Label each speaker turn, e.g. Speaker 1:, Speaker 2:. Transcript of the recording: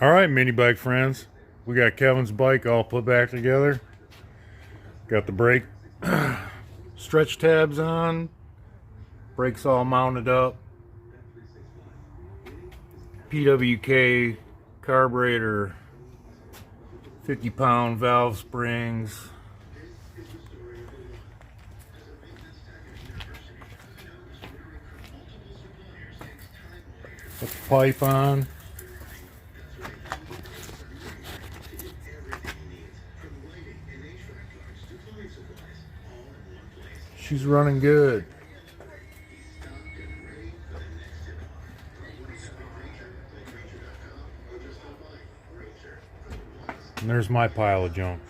Speaker 1: All right, mini bike friends. We got Kevin's bike all put back together. Got the brake stretch tabs on. Brakes all mounted up. PWK carburetor. 50-pound valve springs. Put the pipe on. She's running good. And there's my pile of junk.